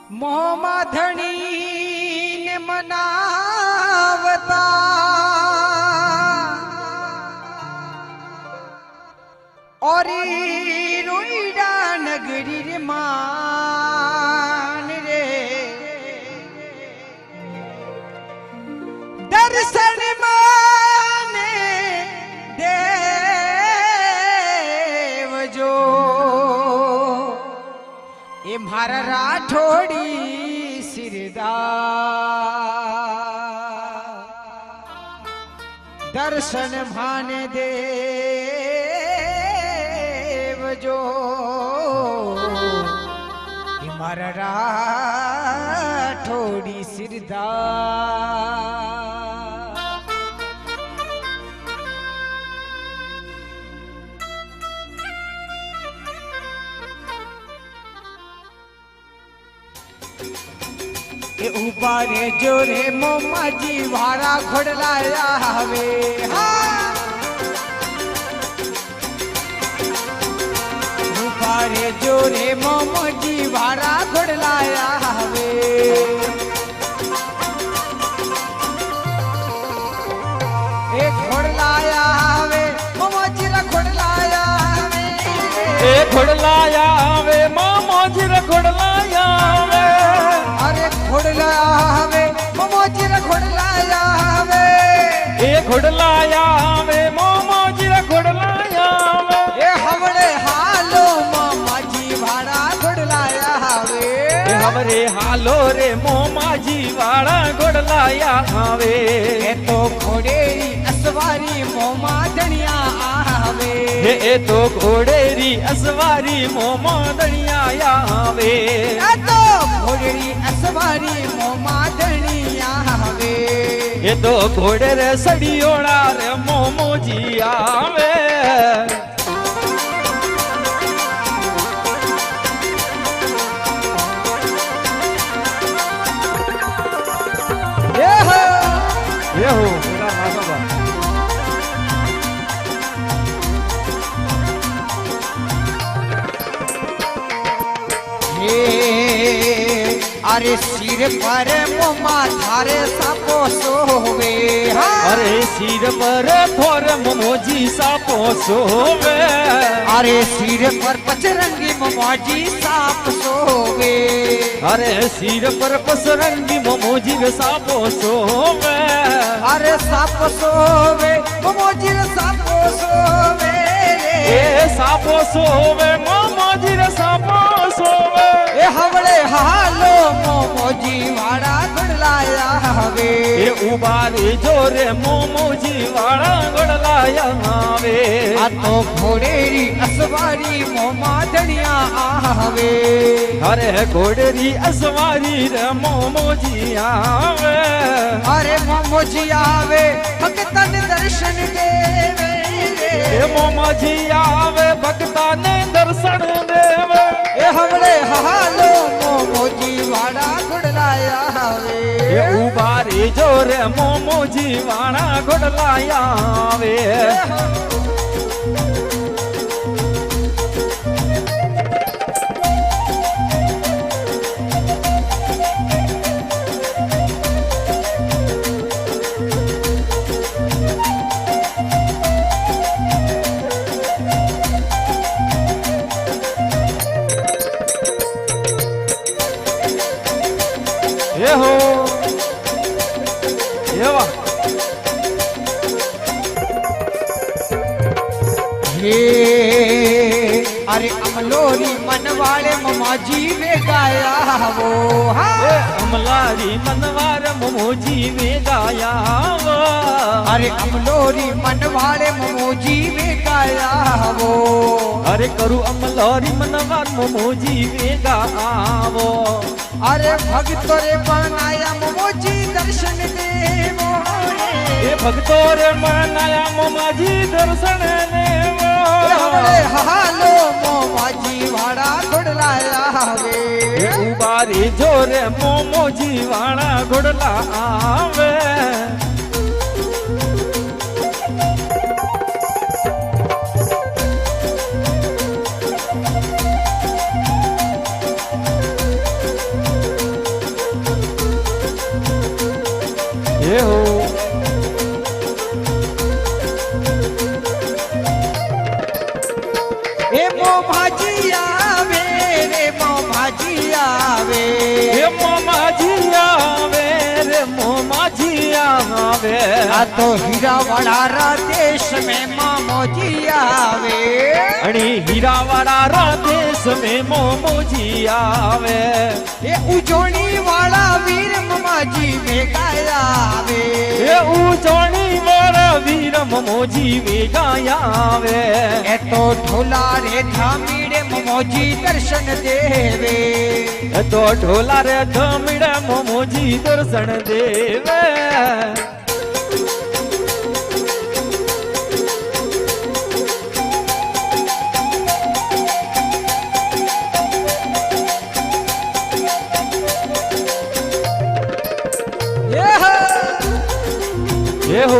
મોમાં ધણીને મનાવતા ઓરી રોઈડા નગરી રે માન રે દર્શન માને દેવજો એ મારા રાઠોડી સિરદા દર્શન માને દેવજો એ મારા રાઠોડી સિરદા એ ઉભા રે જોરે મોમાજી વાળા ઘોડલાયા હવે હા ઉભા રે જોરે મોમાજી વાળા ઘોડલાયા હવે એ ઘોડલાયા હવે મોમાજી રા ઘોડલાયા હવે એ ઘોડલાયા આવે મોમાજી રા ઘોડલાયા આવે અરે ઘોડલાયા હવે મોમાજી રા ઘોડલાયા હવે એ ઘોડલાયા આવે મોમાજી રા ઘોડલાયા આવે એ હવડે હાલો મોમાજી વાળા ઘોડલાયા હવે એ હવરે હાલો રે મોમાજી વાળા ઘોડલાયા આવે એ તો ઘોડેરી અસવારી મોમા ધણિયા આવે એ તો ઘોડેરી અસવારી મોમાદણિયા આવે એ તો ઘોડેરી અસવારી મોમા ધણિયા આવે એ તો ઘોડે રે સડિયોળા રે મોમોજી આવે એ હો એહો મેરા માધવા હે અરે સિર પર મોમા થારે સાપો સોવે હા અરે સિર પર થોર મોમોજી સાપો સોવે અરે સિર પર પચરંગી મોમાજી સાપ સોવે અરે સિર પર પસરંગી મોમોજી સાપો સોવે અરે સાપ સોવે મોમોજી સાપો સોવે એ સાપો સોવે મોમોજી સાપો સોવે એ હવળે હાલો મોમોજી વાળા ઘડલાયા હવે એ ઉભા રે જોરે મોમોજી વાળા ગડલાયા આવે આ તો ઘોડેરી અસવારી મોમા ધણિયા આવે અરે ઘોડેરી અસવારી રે મોમોજી આવે અરે મોમોજી આવે ભક્તને દર્શન દેવે એ મોમોજી આવે ભક્તાને દર્શન દેવે એ હવળે હાલો મોમોજી વાળા ઘડલાયા આવે એ ઉભા રે જોરે મોમોજી વાળા ગોડલાયા આવે એ હો એવા હે અરે અમલોરી મનવાળે મમાજી વે ગાયા હો એ હા અમલારી મનવાર મોમોજી વે ગાયા અરે અમલોરી મનવાળે મમોજી વે ગાયા હો અરે કરું અમલારી મનવાર મોમોજી વે ગાવો અરે ભક્તો રે બનાયા મમોજી દર્શન દેવો એ ભક્તો રે મનાયા મોમાજી દર્શન લેવો હવળે હાલો મોમાજી વાળા ઘોડલાયા હવે એ ઉભા રે જોરે મોમોજી વાળા ઘોડલા આવે आवे। आ तो हीरा वाला रा देश में मामोजी आवे। अणी हीरा वाला रा देश में मोमोजी आवे। ये उजोनी वाला वीर मामाजी भेगा आवे। ये उजोनी वाला वीर मोमोजी भेगा आवे। ए तो ढोला रे धामीड़े मोमोजी दर्शन देवे। ए तो ढोला रे धामीड़े मोमोजी दर्शन देवे। ये हो